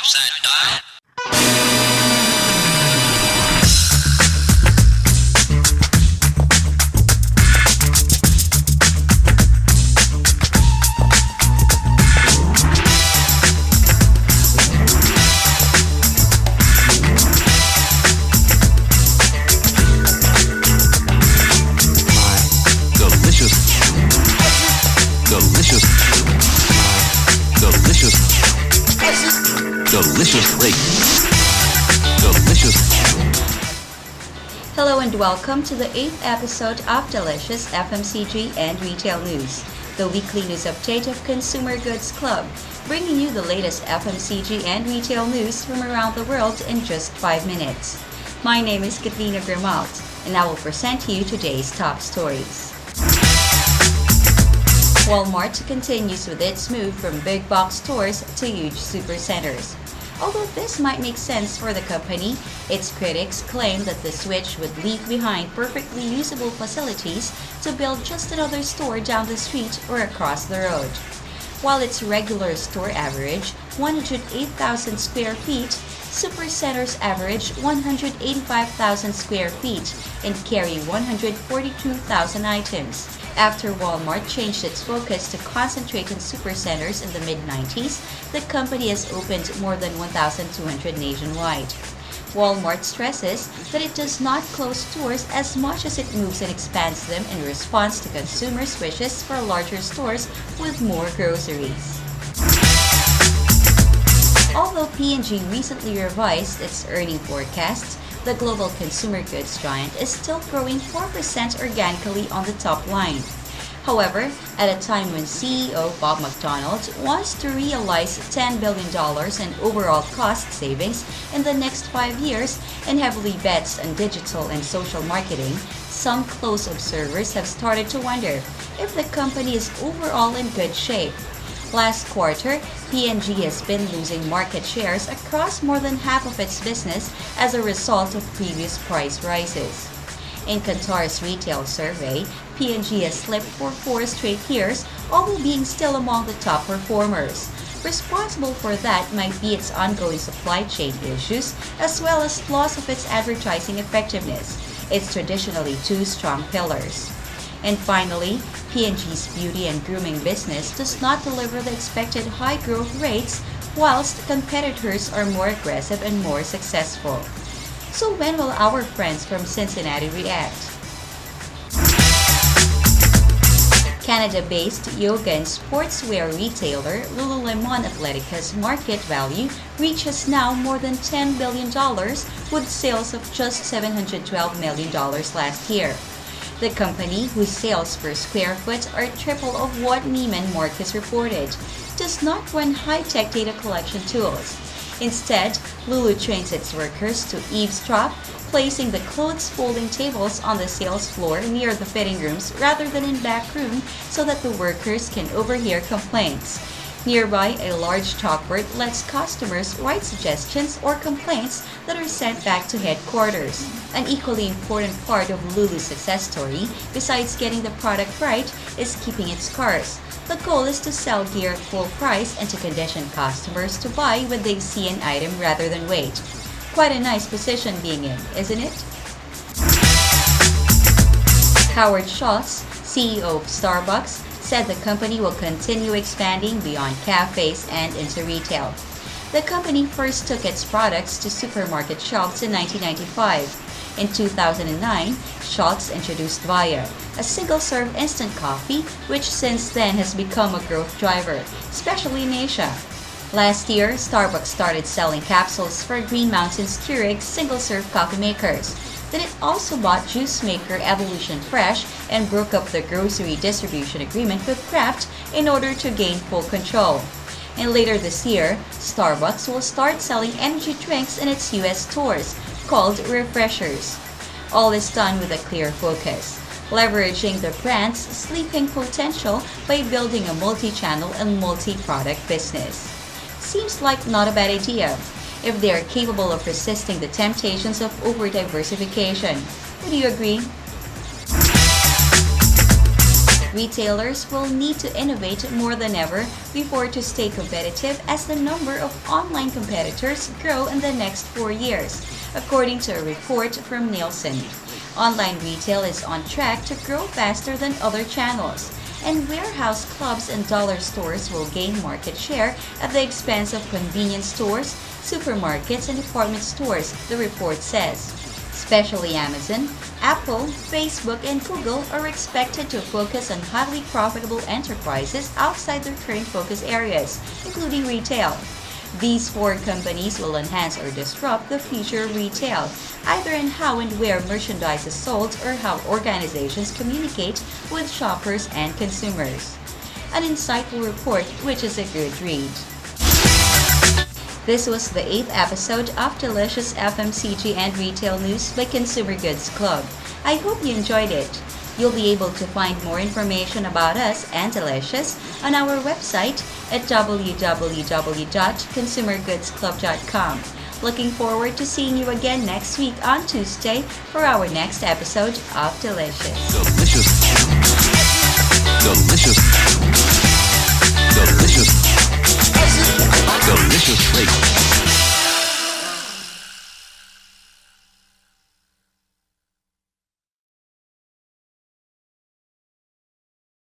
Upside down. Hello and welcome to the 8th episode of Delicious FMCG and Retail News, the weekly news update of Consumer Goods Club, bringing you the latest FMCG and retail news from around the world in just 5 minutes. My name is Katrina Grimalt, and I will present to you today's top stories. Walmart continues with its move from big box stores to huge supercenters. Although this might make sense for the company, its critics claim that the switch would leave behind perfectly usable facilities to build just another store down the street or across the road. While its regular store average 108,000 square feet, supercenters average 185,000 square feet and carry 142,000 items. After Walmart changed its focus to concentrate on supercenters in the mid-90s, the company has opened more than 1,200 nationwide. Walmart stresses that it does not close stores as much as it moves and expands them in response to consumers' wishes for larger stores with more groceries. Although P&G recently revised its earning forecasts, the global consumer goods giant is still growing 4% organically on the top line. However, at a time when CEO Bob McDonald wants to realize $10 billion in overall cost savings in the next 5 years and heavily bets on digital and social marketing, some close observers have started to wonder if the company is overall in good shape. Last quarter, P&G has been losing market shares across more than half of its business as a result of previous price rises. In Kantar's retail survey, P&G has slipped for 4 straight years, although being still among the top performers. Responsible for that might be its ongoing supply chain issues, as well as loss of its advertising effectiveness, its traditionally 2 strong pillars. And finally, P&G's beauty and grooming business does not deliver the expected high growth rates, whilst competitors are more aggressive and more successful. So when will our friends from Cincinnati react? Canada-based yoga and sportswear retailer Lululemon Athletica's market value reaches now more than $10 billion with sales of just $712 million last year. The company, whose sales per square foot are triple of what Neiman Marcus reported, does not run high-tech data collection tools. Instead, Lulu trains its workers to eavesdrop, placing the clothes folding tables on the sales floor near the fitting rooms rather than in back room so that the workers can overhear complaints. Nearby, a large chalkboard lets customers write suggestions or complaints that are sent back to headquarters. An equally important part of Lulu's success story, besides getting the product right, is keeping its cars. The goal is to sell gear at full price and to condition customers to buy when they see an item rather than wait. Quite a nice position being in, isn't it? Howard Schultz, CEO of Starbucks, said the company will continue expanding beyond cafes and into retail. The company first took its products to supermarket shelves in 1995. In 2009, Schultz introduced Via, a single-serve instant coffee, which since then has become a growth driver, especially in Asia. Last year, Starbucks started selling capsules for Green Mountain's Keurig single-serve coffee makers. Then it also bought juice maker Evolution Fresh and broke up the grocery distribution agreement with Kraft in order to gain full control. And later this year, Starbucks will start selling energy drinks in its US stores, called Refreshers. All is done with a clear focus, leveraging the brand's sleeping potential by building a multi-channel and multi-product business. Seems like not a bad idea, if they are capable of resisting the temptations of over-diversification. Would you agree? Retailers will need to innovate more than ever before to stay competitive as the number of online competitors grow in the next 4 years, according to a report from Nielsen. Online retail is on track to grow faster than other channels, and warehouse clubs and dollar stores will gain market share at the expense of convenience stores, supermarkets, and department stores, the report says. Especially Amazon, Apple, Facebook, and Google are expected to focus on highly profitable enterprises outside their current focus areas, including retail. These four companies will enhance or disrupt the future of retail, either in how and where merchandise is sold or how organizations communicate with shoppers and consumers. An insightful report, which is a good read. This was the 8th episode of Delicious FMCG and Retail News by Consumer Goods Club. I hope you enjoyed it. You'll be able to find more information about us and Delicious on our website at www.consumergoodsclub.com. Looking forward to seeing you again next week on Tuesday for our next episode of Delicious. Delicious. Delicious.